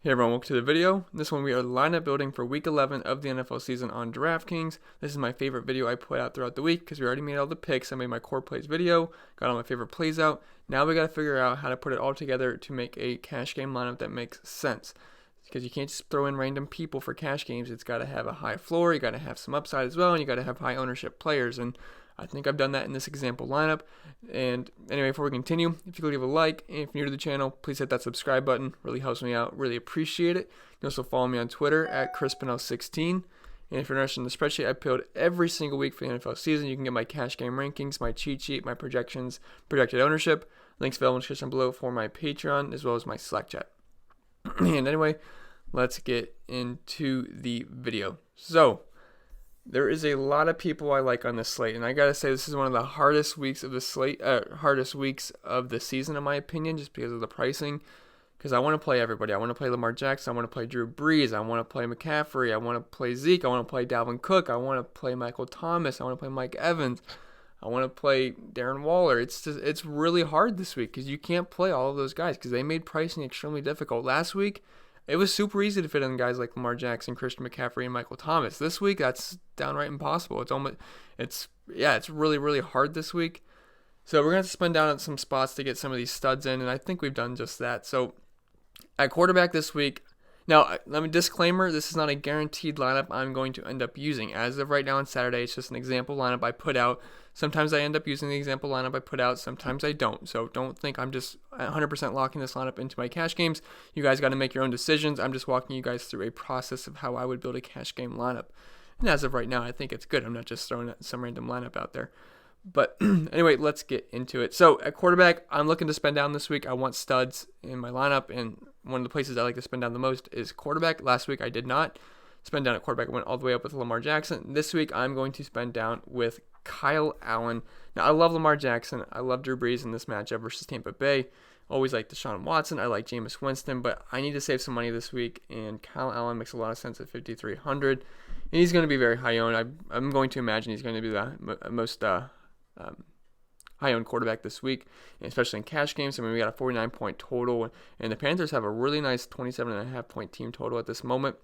Hey everyone, welcome to the video. In this one we are lineup building for week 11 of the NFL season on Draftkings. This is my favorite video I put out throughout the week because we already made all the picks. I made my core plays video, got all my favorite plays out. Now we got to figure out how to put it all together to make a cash game lineup that makes sense. Because you can't just throw in random people for cash games. It's got to have a high floor, you got to have some upside as well, and you got to have high ownership players. And I think I've done that in this example lineup. And anyway, before we continue, if you could leave a like, and if you're new to the channel, please hit that subscribe button. Really helps me out. Really appreciate it. You can also follow me on Twitter at ChrisPennell16. And if you're interested in the spreadsheet I build every single week for the NFL season, you can get my cash game rankings, my cheat sheet, my projections, projected ownership. Links available in the description below for my Patreon as well as my Slack chat. And anyway, let's get into the video. So, there is a lot of people I like on this slate, and I gotta say this is one of the hardest weeks of the slate, hardest weeks of the season in my opinion, just because of the pricing. Because I want to play everybody. I want to play Lamar Jackson. I want to play Drew Brees. I want to play McCaffrey. I want to play Zeke. I want to play Dalvin Cook. I want to play Michael Thomas. I want to play Mike Evans. I want to play Darren Waller. It's really hard this week because you can't play all of those guys because they made pricing extremely difficult. Last week, it was super easy to fit in guys like Lamar Jackson, Christian McCaffrey, and Michael Thomas. This week, that's downright impossible. It's really, really hard this week. So we're going to have to spend down on some spots to get some of these studs in, and I think we've done just that. So at quarterback this week, now let me disclaimer, this is not a guaranteed lineup I'm going to end up using. As of right now on Saturday, it's just an example lineup I put out. Sometimes I end up using the example lineup I put out. Sometimes I don't. So don't think I'm just 100% locking this lineup into my cash games. You guys got to make your own decisions. I'm just walking you guys through a process of how I would build a cash game lineup. And as of right now, I think it's good. I'm not just throwing some random lineup out there. But anyway, let's get into it. So at quarterback, I'm looking to spend down this week. I want studs in my lineup. And one of the places I like to spend down the most is quarterback. Last week, I did not spend down at quarterback. I went all the way up with Lamar Jackson. This week, I'm going to spend down with Kyle Allen. Now, I love Lamar Jackson. I love Drew Brees in this matchup versus Tampa Bay. Always like Deshaun Watson. I like Jameis Winston, but I need to save some money this week, and Kyle Allen makes a lot of sense at 5,300. And he's going to be very high owned. I'm going to imagine he's going to be the most high-owned quarterback this week, especially in cash games. I mean, we got a 49-point total, and the Panthers have a really nice 27.5-point team total at this moment.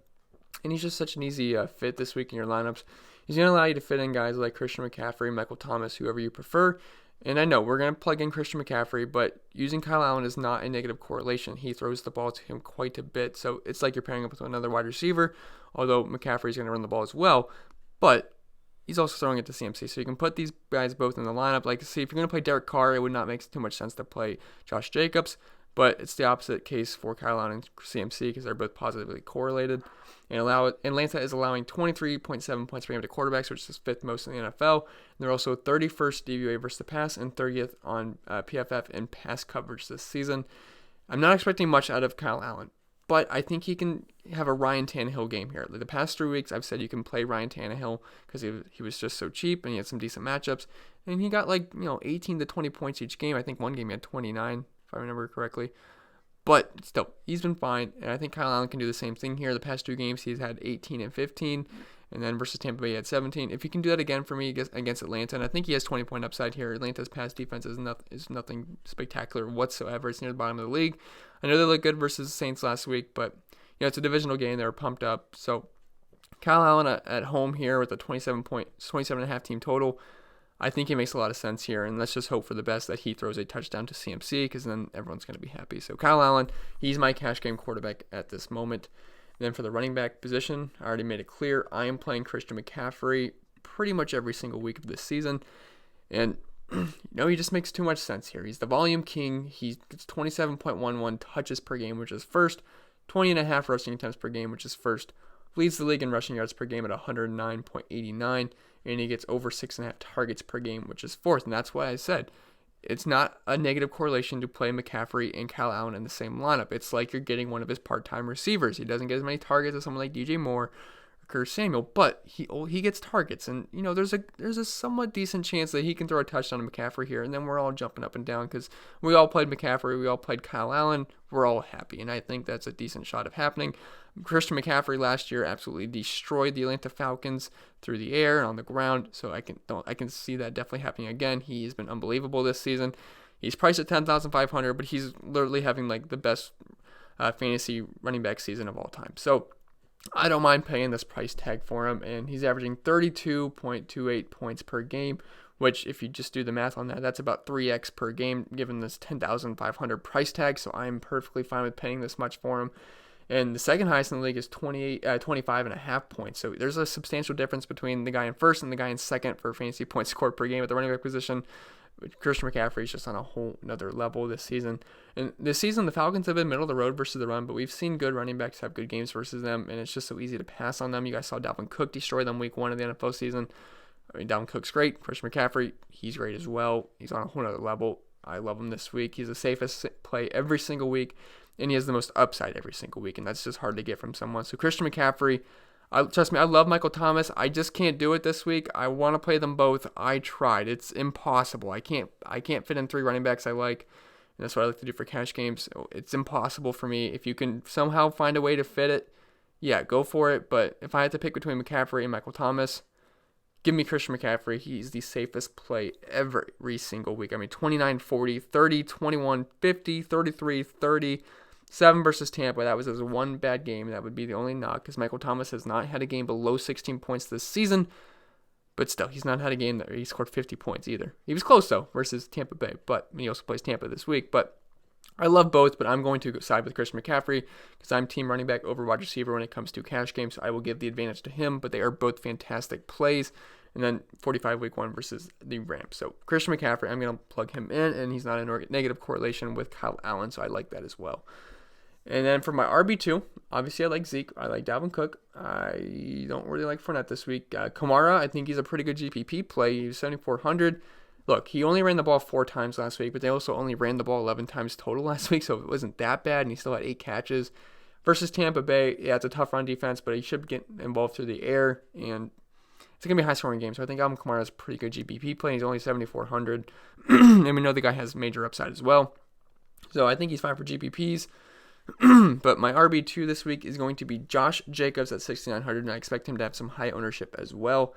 And he's just such an easy fit this week in your lineups. He's going to allow you to fit in guys like Christian McCaffrey, Michael Thomas, whoever you prefer. And I know we're going to plug in Christian McCaffrey, but using Kyle Allen is not a negative correlation. He throws the ball to him quite a bit, so it's like you're pairing up with another wide receiver, although McCaffrey is going to run the ball as well. But he's also throwing it to CMC, so you can put these guys both in the lineup. Like, see, if you're going to play Derek Carr, it would not make too much sense to play Josh Jacobs, but it's the opposite case for Kyle Allen and CMC because they're both positively correlated. And Atlanta is allowing 23.7 points per game to quarterbacks, which is fifth most in the NFL. And they're also 31st DVOA versus the pass and 30th on PFF in pass coverage this season. I'm not expecting much out of Kyle Allen, but I think he can have a Ryan Tannehill game here. Like the past 3 weeks, I've said you can play Ryan Tannehill because he was just so cheap and he had some decent matchups. And he got 18 to 20 points each game. I think one game he had 29, if I remember correctly. But still, he's been fine, and I think Kyle Allen can do the same thing here. The past 2 games, he's had 18 and 15, and then versus Tampa Bay, he had 17. If he can do that again for me against Atlanta, and I think he has 20-point upside here. Atlanta's pass defense is nothing spectacular whatsoever. It's near the bottom of the league. I know they looked good versus the Saints last week, but it's a divisional game. They were pumped up. So Kyle Allen at home here with a 27.5 team total. I think he makes a lot of sense here, and let's just hope for the best that he throws a touchdown to CMC because then everyone's going to be happy. So Kyle Allen, he's my cash game quarterback at this moment. And then for the running back position, I already made it clear. I am playing Christian McCaffrey pretty much every single week of this season, and he just makes too much sense here. He's the volume king. He gets 27.11 touches per game, which is first, 20.5 rushing attempts per game, which is first, leads the league in rushing yards per game at 109.89, and he gets over 6.5 targets per game, which is fourth. And that's why I said it's not a negative correlation to play McCaffrey and Kyle Allen in the same lineup. It's like you're getting one of his part-time receivers. He doesn't get as many targets as someone like DJ Moore or Curtis Samuel, but he gets targets, and there's a somewhat decent chance that he can throw a touchdown to McCaffrey here, and then we're all jumping up and down because we all played McCaffrey, we all played Kyle Allen, we're all happy, and I think that's a decent shot of happening. Christian McCaffrey last year absolutely destroyed the Atlanta Falcons through the air and on the ground, so I can see that definitely happening again. He's been unbelievable this season. He's priced at $10,500, but he's literally having like the best fantasy running back season of all time. So I don't mind paying this price tag for him, and he's averaging 32.28 points per game, which if you just do the math on that, that's about 3x per game given this 10,500 price tag, so I'm perfectly fine with paying this much for him. And the second highest in the league is 25.5 points. So there's a substantial difference between the guy in first and the guy in second for fantasy points scored per game at the running back position. Christian McCaffrey is just on a whole nother level this season. And this season, the Falcons have been middle of the road versus the run, but we've seen good running backs have good games versus them, and it's just so easy to pass on them. You guys saw Dalvin Cook destroy them week 1 of the NFL season. I mean, Dalvin Cook's great. Christian McCaffrey, he's great as well. He's on a whole nother level. I love him this week. He's the safest play every single week, and he has the most upside every single week, and that's just hard to get from someone. So Christian McCaffrey, trust me, I love Michael Thomas. I just can't do it this week. I want to play them both. I tried. It's impossible. I can't fit in 3 running backs I like, and that's what I like to do for cash games. So it's impossible for me. If you can somehow find a way to fit it, yeah, go for it. But if I had to pick between McCaffrey and Michael Thomas, give me Christian McCaffrey. He's the safest play every single week. I mean, 29, 40, 30, 21, 50, 33, 30. 7 versus Tampa, that was his one bad game. That would be the only knock, because Michael Thomas has not had a game below 16 points this season. But still, he's not had a game that he scored 50 points either. He was close, though, versus Tampa Bay. But he also plays Tampa this week. But I love both, but I'm going to side with Christian McCaffrey because I'm team running back over wide receiver when it comes to cash games. So I will give the advantage to him, but they are both fantastic plays. And then 45 week 1 versus the Rams. So Christian McCaffrey, I'm going to plug him in, and he's not in negative correlation with Kyle Allen, so I like that as well. And then for my RB2, obviously I like Zeke. I like Dalvin Cook. I don't really like Fournette this week. Kamara, I think he's a pretty good GPP play. He's 7,400. Look, he only ran the ball 4 times last week, but they also only ran the ball 11 times total last week, so it wasn't that bad, and he still had 8 catches. Versus Tampa Bay, yeah, it's a tough run defense, but he should get involved through the air, and it's going to be a high-scoring game. So I think Alvin Kamara is a pretty good GPP play. He's only 7,400, and we know the guy has major upside as well. So I think he's fine for GPPs. But my RB2 this week is going to be Josh Jacobs at 6,900, and I expect him to have some high ownership as well.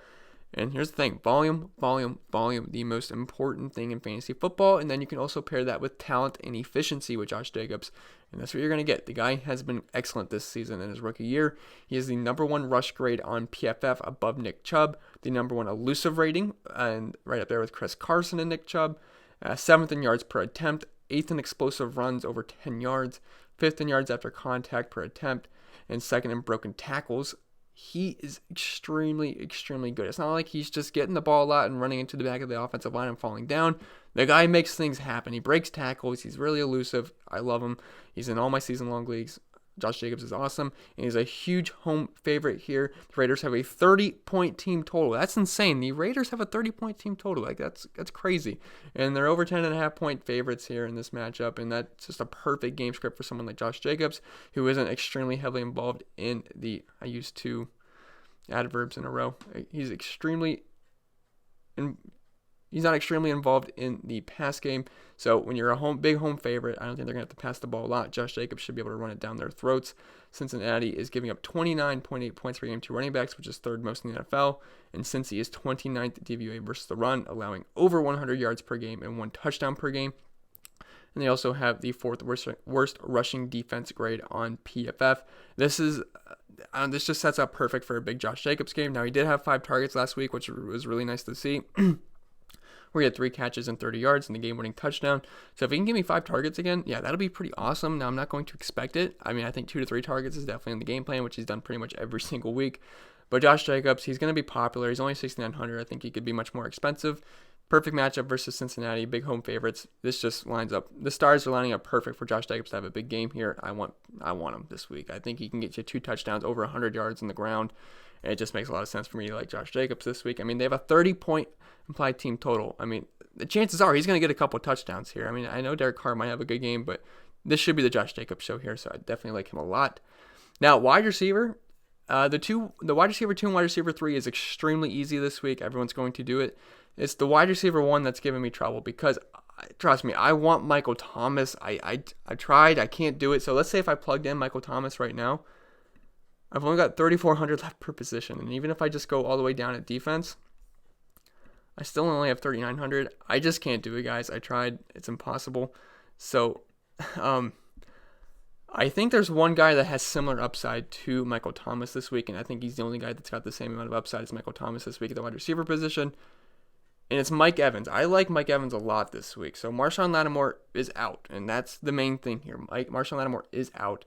And here's the thing, volume, the most important thing in fantasy football. And then you can also pair that with talent and efficiency with Josh Jacobs. And that's what you're going to get. The guy has been excellent this season in his rookie year. He is the number 1 rush grade on PFF above Nick Chubb, the number 1 elusive rating, and right up there with Chris Carson and Nick Chubb, 7th in yards per attempt, 8th in explosive runs over 10 yards, 5th in yards after contact per attempt, and 2nd in broken tackles. He is extremely good. It's not like he's just getting the ball a lot and running into the back of the offensive line and falling down. The guy makes things happen. He breaks tackles. He's really elusive. I love him. He's in all my season-long leagues. Josh Jacobs is awesome, and he's a huge home favorite here. The Raiders have a 30-point team total. That's insane. The Raiders have a 30-point team total. Like, that's crazy. And they're over 10.5-point favorites here in this matchup, and that's just a perfect game script for someone like Josh Jacobs, who isn't extremely heavily involved in the, I used 2 adverbs in a row. He's not extremely involved in the pass game. So when you're a big home favorite, I don't think they're going to have to pass the ball a lot. Josh Jacobs should be able to run it down their throats. Cincinnati is giving up 29.8 points per game to running backs, which is 3rd most in the NFL. And Cincy is 29th DVOA versus the run, allowing over 100 yards per game and 1 touchdown per game. And they also have the 4th worst rushing defense grade on PFF. This just sets up perfect for a big Josh Jacobs game. Now, he did have 5 targets last week, which was really nice to see. Where he had 3 catches and 30 yards and the game-winning touchdown. So if he can give me 5 targets again, yeah, that'll be pretty awesome. Now, I'm not going to expect it. I mean, I think 2 to 3 targets is definitely in the game plan, which he's done pretty much every single week. But Josh Jacobs, he's going to be popular. He's only 6,900. I think he could be much more expensive. Perfect matchup versus Cincinnati, big home favorites. This just lines up. The stars are lining up perfect for Josh Jacobs to have a big game here. I want him this week. I think he can get you 2 touchdowns, over 100 yards on the ground. And it just makes a lot of sense for me to like Josh Jacobs this week. I mean, they have a 30-point implied team total. I mean, the chances are he's going to get a couple touchdowns here. I mean, I know Derek Carr might have a good game, but this should be the Josh Jacobs show here, so I definitely like him a lot. Now, wide receiver, the wide receiver 2 and wide receiver 3 is extremely easy this week. Everyone's going to do it. It's the wide receiver 1 that's giving me trouble because, trust me, I want Michael Thomas. I tried. I can't do it. So let's say if I plugged in Michael Thomas right now, I've only got 3,400 left per position. And even if I just go all the way down at defense, I still only have 3,900. I just can't do it, guys. I tried. It's impossible. So I think there's one guy that has similar upside to Michael Thomas this week, and I think he's the only guy that's got the same amount of upside as Michael Thomas this week at the wide receiver position, and it's Mike Evans. I like Mike Evans a lot this week. So Marshawn Lattimore is out, and that's the main thing here. Marshawn Lattimore is out.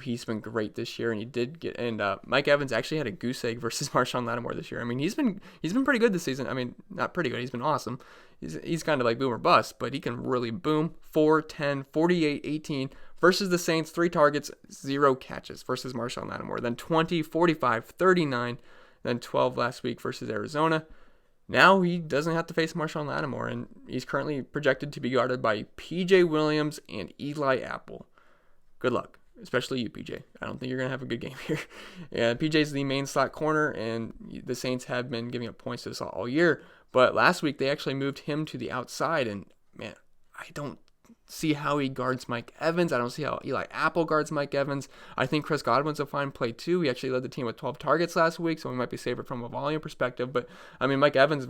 He's been great this year, and Mike Evans actually had a goose egg versus Marshawn Lattimore this year. I mean, he's been pretty good this season. I mean, not pretty good. He's been awesome. He's kind of like boom or bust, but he can really boom. 4, 10, 48, 18 versus the Saints, 3 targets, 0 catches versus Marshawn Lattimore. Then 20, 45, 39, then 12 last week versus Arizona. Now he doesn't have to face Marshawn Lattimore, and he's currently projected to be guarded by P.J. Williams and Eli Apple. Good luck. Especially you, PJ. I don't think you're going to have a good game here. Yeah, PJ's the main slot corner, and the Saints have been giving up points to the slot all year. But last week, they actually moved him to the outside, and, man, I don't see how he guards Mike Evans. I don't see how Eli Apple guards Mike Evans. I think Chris Godwin's a fine play, too. He actually led the team with 12 targets last week, so we might be safer from a volume perspective. But, I mean, Mike Evans'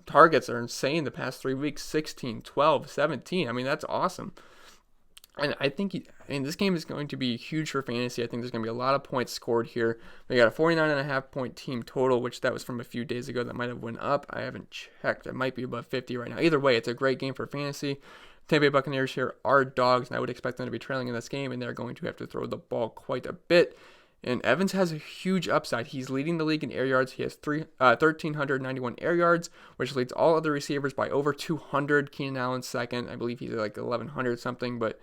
targets are insane the past 3 weeks, 16, 12, 17. I mean, that's awesome. And I think this game is going to be huge for fantasy. I think there's going to be a lot of points scored here. We got a 49.5 point team total, which that was from a few days ago. That might have went up. I haven't checked. It might be above 50 right now. Either way, it's a great game for fantasy. Tampa Bay Buccaneers here are dogs, and I would expect them to be trailing in this game, and they're going to have to throw the ball quite a bit. And Evans has a huge upside. He's leading the league in air yards. He has 1,391 air yards, which leads all other receivers by over 200. Keenan Allen's second. I believe he's at like 1,100 something, but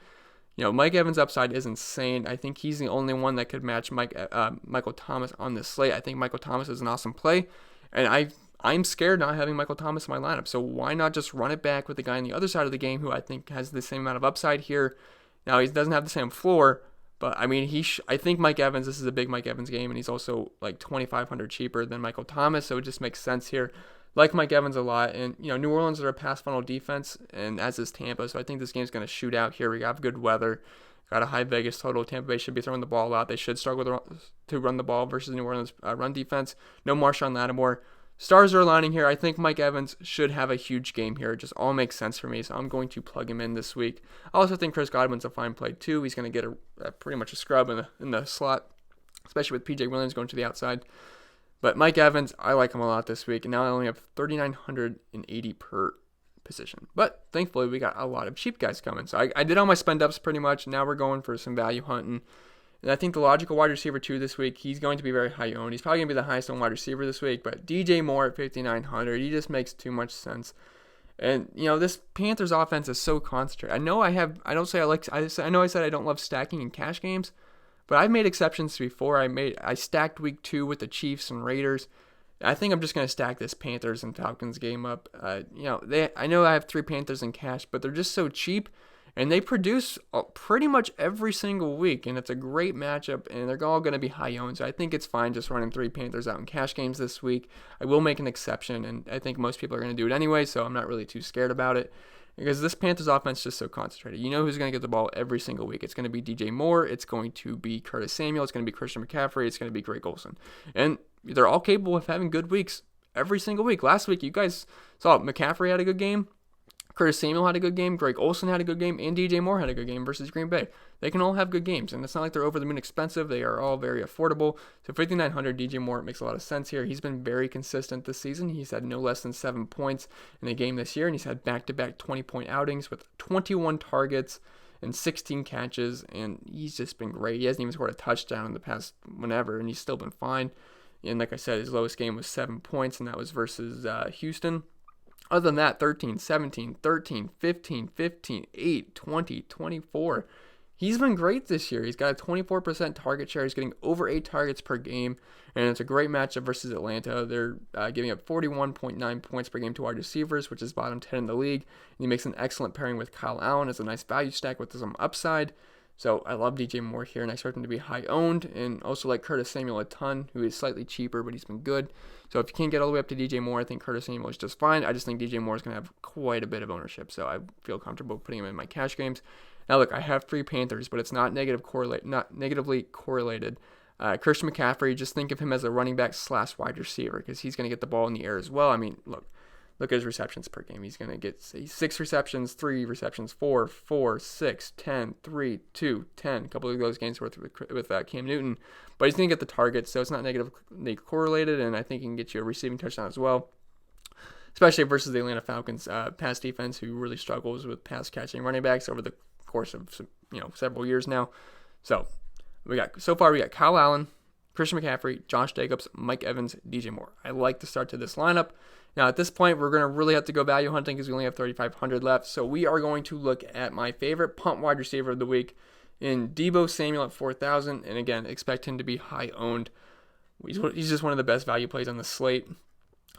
Mike Evans' upside is insane. I think he's the only one that could match Michael Thomas on this slate. I think Michael Thomas is an awesome play, and I'm scared not having Michael Thomas in my lineup. So why not just run it back with the guy on the other side of the game who I think has the same amount of upside here? Now, he doesn't have the same floor, but I mean, I think Mike Evans, this is a big Mike Evans game, and he's also like 2,500 cheaper than Michael Thomas, so it just makes sense here. Like Mike Evans a lot, and New Orleans are a pass funnel defense, and as is Tampa, so I think this game's going to shoot out here. We have good weather, got a high Vegas total. Tampa Bay should be throwing the ball out. They should struggle to run the ball versus New Orleans run defense. No Marshawn Lattimore. Stars are aligning here. I think Mike Evans should have a huge game here. It just all makes sense for me, so I'm going to plug him in this week. I also think Chris Godwin's a fine play too. He's going to get pretty much a scrub in the slot, especially with P.J. Williams going to the outside. But Mike Evans, I like him a lot this week, and now I only have 3,980 per position. But thankfully, we got a lot of cheap guys coming. So I did all my spend ups pretty much. Now we're going for some value hunting. And I think the logical wide receiver 2 this week, he's going to be very high owned. He's probably going to be the highest owned wide receiver this week. But DJ Moore at 5,900, he just makes too much sense. And this Panthers offense is so concentrated. I know I said I don't love stacking in cash games. But I've made exceptions before. I stacked week 2 with the Chiefs and Raiders. I think I'm just going to stack this Panthers and Falcons game up. I know I have 3 Panthers in cash, but they're just so cheap, and they produce pretty much every single week, and it's a great matchup, and they're all going to be high owned. So I think it's fine just running 3 Panthers out in cash games this week. I will make an exception, and I think most people are going to do it anyway, so I'm not really too scared about it. Because this Panthers offense is just so concentrated. You know who's going to get the ball every single week. It's going to be DJ Moore. It's going to be Curtis Samuel. It's going to be Christian McCaffrey. It's going to be Greg Olsen. And they're all capable of having good weeks every single week. Last week, you guys saw McCaffrey had a good game. Curtis Samuel had a good game. Greg Olsen had a good game. And DJ Moore had a good game versus Green Bay. They can all have good games. And it's not like they're over the moon expensive. They are all very affordable. So 5,900 DJ Moore makes a lot of sense here. He's been very consistent this season. He's had no less than 7 points in a game this year. And he's had back-to-back 20-point outings with 21 targets and 16 catches. And he's just been great. He hasn't even scored a touchdown in the past whenever. And he's still been fine. And like I said, his lowest game was 7 points. And that was versus Houston. Other than that, 13, 17, 13, 15, 15, 8, 20, 24. He's been great this year. He's got a 24% target share. He's getting over 8 targets per game, and it's a great matchup versus Atlanta. They're giving up 41.9 points per game to wide receivers, which is bottom 10 in the league. And he makes an excellent pairing with Kyle Allen as a nice value stack with some upside. So I love DJ Moore here, and I expect him to be high owned, and also like Curtis Samuel a ton, who is slightly cheaper, but he's been good. So if you can't get all the way up to DJ Moore, I think Curtis Samuel is just fine. I just think DJ Moore is going to have quite a bit of ownership, so I feel comfortable putting him in my cash games. Now look, I have 3 Panthers, but it's not negatively correlated. Christian McCaffrey, just think of him as a running back / wide receiver, because he's going to get the ball in the air as well. I mean, look, look at his receptions per game. He's going to get 6 receptions, 3 receptions, 4, 4, 6, 10, 3, 2, 10. A couple of those games with Cam Newton. But he's going to get the targets, so it's not negatively correlated, and I think he can get you a receiving touchdown as well, especially versus the Atlanta Falcons pass defense, who really struggles with pass catching running backs over the course of several years now. So we got Kyle Allen, Christian McCaffrey, Josh Jacobs, Mike Evans, DJ Moore. I like the start to this lineup. Now at this point, we're going to really have to go value hunting because we only have 3,500 left. So we are going to look at my favorite punt wide receiver of the week in DEEBO Samuel at 4,000. And again, expect him to be high owned. He's just one of the best value plays on the slate.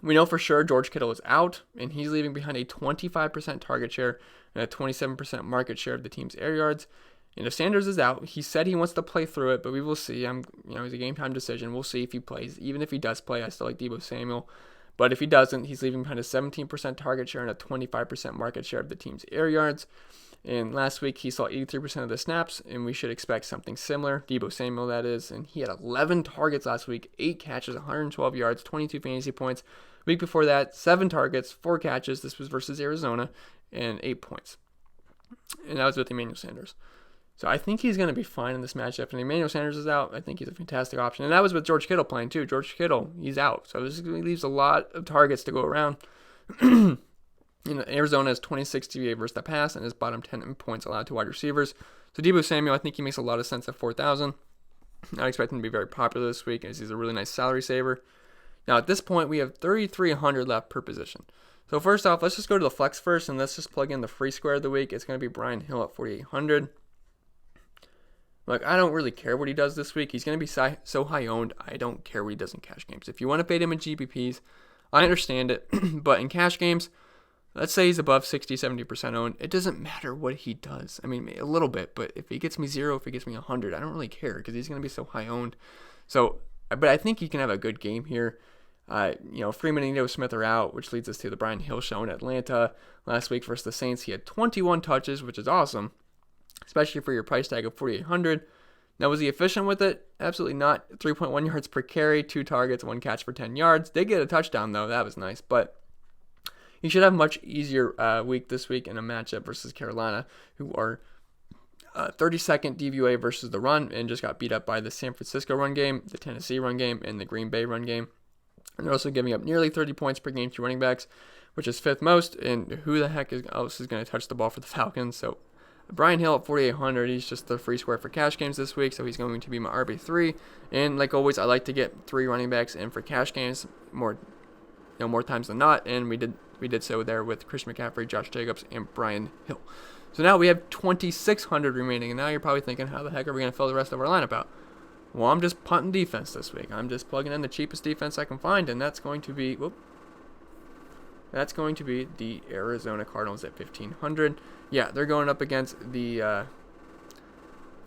We know for sure George Kittle is out, and he's leaving behind a 25% target share and a 27% market share of the team's air yards. And if Sanders is out, he said he wants to play through it, but we will see. It's a game time decision. We'll see if he plays. Even if he does play, I still like DEEBO Samuel. But if he doesn't, he's leaving behind a 17% target share and a 25% market share of the team's air yards. And last week, he saw 83% of the snaps, and we should expect something similar. DEEBO Samuel, that is. And he had 11 targets last week, 8 catches, 112 yards, 22 fantasy points. Week before that, 7 targets, 4 catches. This was versus Arizona, and 8 points. And that was with Emmanuel Sanders. So I think he's going to be fine in this matchup. And Emmanuel Sanders is out. I think he's a fantastic option. And that was with George Kittle playing too. George Kittle, he's out. So this leaves a lot of targets to go around. Arizona has 26 TVA versus the pass and is bottom 10 in points allowed to wide receivers. So DEEBO Samuel, I think he makes a lot of sense at 4,000. I expect him to be very popular this week as he's a really nice salary saver. Now at this point, we have 3,300 left per position. So first off, let's just go to the flex first, and let's just plug in the free square of the week. It's going to be Brian Hill at 4,800. Look, I don't really care what he does this week. He's going to be so high owned. I don't care what he does in cash games. If you want to fade him in GPPs, I understand it. But in cash games, let's say he's above 60, 70% owned. It doesn't matter what he does. I mean, a little bit. But if he gets me 0, if he gets me 100, I don't really care because he's going to be so high owned. So, but I think he can have a good game here. Freeman and Ito Smith are out, which leads us to the Brian Hill show in Atlanta. Last week versus the Saints, he had 21 touches, which is awesome, especially for your price tag of 4,800. Now, was he efficient with it? Absolutely not. 3.1 yards per carry, 2 targets, 1 catch for 10 yards. Did get a touchdown, though. That was nice. But he should have a much easier week this week in a matchup versus Carolina, who are 32nd DVOA versus the run and just got beat up by the San Francisco run game, the Tennessee run game, and the Green Bay run game. And they're also giving up nearly 30 points per game to running backs, which is 5th most. And who the heck else is going to touch the ball for the Falcons? So Brian Hill at 4,800, he's just the free square for cash games this week, so he's going to be my RB3. And like always, I like to get 3 running backs in for cash games more times than not. And we did so there with Christian McCaffrey, Josh Jacobs, and Brian Hill. So now we have 2,600 remaining, and now you're probably thinking, how the heck are we going to fill the rest of our lineup out? Well, I'm just punting defense this week. I'm just plugging in the cheapest defense I can find, and that's going to be the Arizona Cardinals at 1,500. Yeah, they're going up against the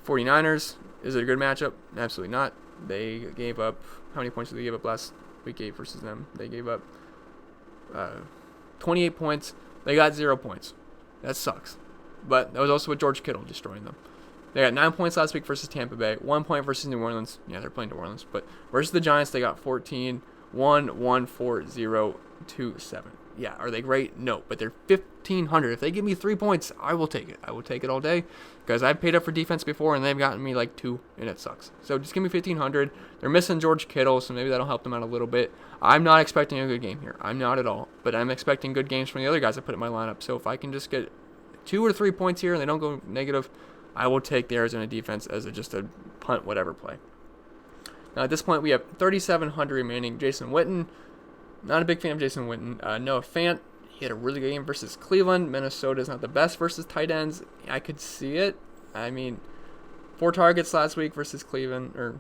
49ers. Is it a good matchup? Absolutely not. They gave up, how many points did they give up last week 8 versus them? They gave up 28 points. They got 0 points. That sucks. But that was also with George Kittle destroying them. They got 9 points last week versus Tampa Bay, 1 point versus New Orleans. Yeah, they're playing New Orleans. But versus the Giants, they got 14, 1, 1, 4, 0, 2, 7. Yeah, are they great? No, but they're 1,500. If they give me 3 points, I will take it. I will take it all day because I've paid up for defense before, and they've gotten me like 2, and it sucks. So just give me 1,500. They're missing George Kittle, so maybe that'll help them out a little bit. I'm not expecting a good game here. I'm not at all. But I'm expecting good games from the other guys I put in my lineup. So if I can just get 2 or 3 points here and they don't go negative, I will take the Arizona defense as just a punt whatever play. Now at this point, we have 3,700 remaining. Jason Witten. Not a big fan of Jason Witten. Noah Fant, he had a really good game versus Cleveland. Minnesota is not the best versus tight ends. I could see it. I mean, 4 targets last week versus Cleveland, or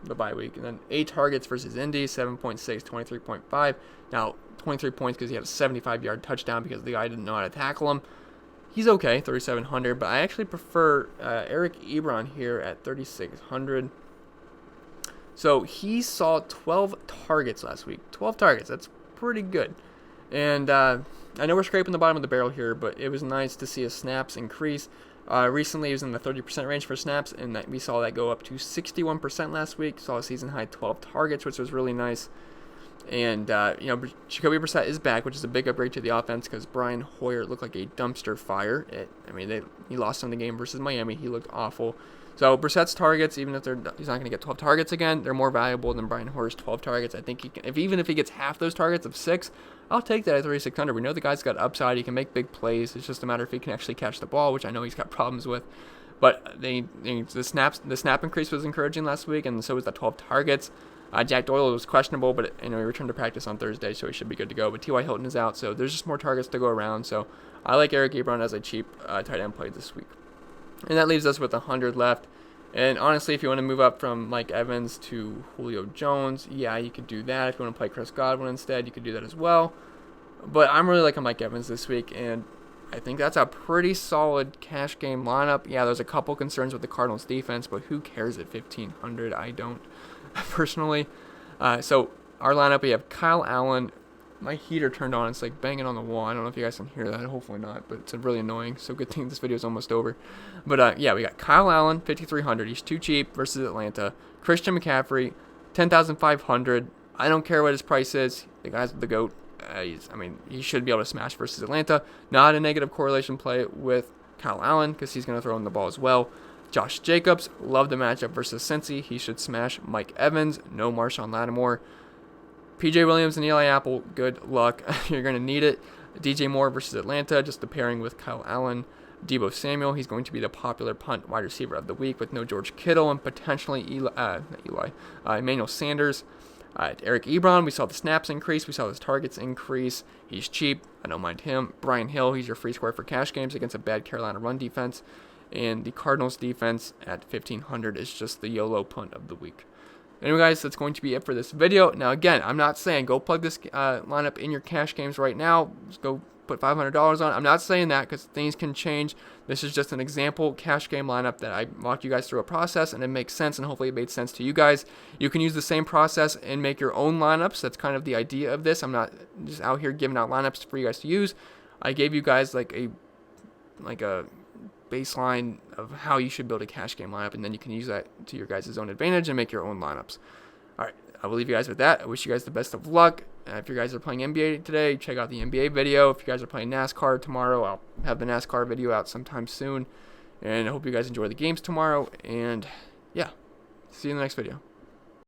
the bye week. And then 8 targets versus Indy, 7.6, 23.5. Now, 23 points because he had a 75-yard touchdown because the guy didn't know how to tackle him. He's okay, 3,700, but I actually prefer Eric Ebron here at 3,600. So he saw 12 targets last week. 12 targets, that's pretty good. And I know we're scraping the bottom of the barrel here, but it was nice to see his snaps increase. Recently, he was in the 30% range for snaps, and we saw that go up to 61% last week. Saw a season high 12 targets, which was really nice. And, Jacoby Brissett is back, which is a big upgrade to the offense because Brian Hoyer looked like a dumpster fire. He lost in the game versus Miami. He looked awful. So Brissett's targets, even if he's not going to get 12 targets again, they're more valuable than Brian Hoyer's 12 targets. I think even if he gets half those targets of 6, I'll take that at 3,600. We know the guy's got upside. He can make big plays. It's just a matter if he can actually catch the ball, which I know he's got problems with. But the snap increase was encouraging last week, and so was the 12 targets. Jack Doyle was questionable, but he returned to practice on Thursday, so he should be good to go. But T.Y. Hilton is out, so there's just more targets to go around. So I like Eric Ebron as a cheap tight end play this week. And that leaves us with 100 left. And honestly, if you want to move up from Mike Evans to Julio Jones, yeah, you could do that. If you want to play Chris Godwin instead, you could do that as well. But I'm really liking Mike Evans this week, and I think that's a pretty solid cash game lineup. Yeah, there's a couple concerns with the Cardinals defense, but who cares at 1,500? I don't. Personally. So our lineup, we have Kyle Allen. My heater turned on. It's like banging on the wall. I don't know if you guys can hear that. Hopefully not, but it's really annoying. So good thing this video is almost over. But yeah, we got Kyle Allen, 5,300. He's too cheap versus Atlanta. Christian McCaffrey, 10,500. I don't care what his price is. The guy's the GOAT. He should be able to smash versus Atlanta. Not a negative correlation play with Kyle Allen because he's going to throw in the ball as well. Josh Jacobs, love the matchup versus Cincy. He should smash Mike Evans. No Marshawn Lattimore. PJ Williams and Eli Apple, good luck. You're going to need it. DJ Moore versus Atlanta, just the pairing with Kyle Allen. DEEBO Samuel, he's going to be the popular punt wide receiver of the week with no George Kittle and potentially Emmanuel Sanders. Eric Ebron, we saw the snaps increase. We saw his targets increase. He's cheap. I don't mind him. Brian Hill, he's your free square for cash games against a bad Carolina run defense. And the Cardinals defense at 1,500 is just the YOLO punt of the week. Anyway, guys, that's going to be it for this video. Now, again, I'm not saying go plug this lineup in your cash games right now. Just go put $500 on. I'm not saying that because things can change. This is just an example cash game lineup that I walked you guys through a process, and it makes sense, and hopefully it made sense to you guys. You can use the same process and make your own lineups. That's kind of the idea of this. I'm not just out here giving out lineups for you guys to use. I gave you guys like a baseline of how you should build a cash game lineup, and then you can use that to your guys' own advantage and make your own lineups. All right, I will leave you guys with that. I wish you guys the best of luck. If you guys are playing NBA today, check out the NBA video. If you guys are playing NASCAR tomorrow, I'll have the NASCAR video out sometime soon. And I hope you guys enjoy the games tomorrow. And yeah, see you in the next video.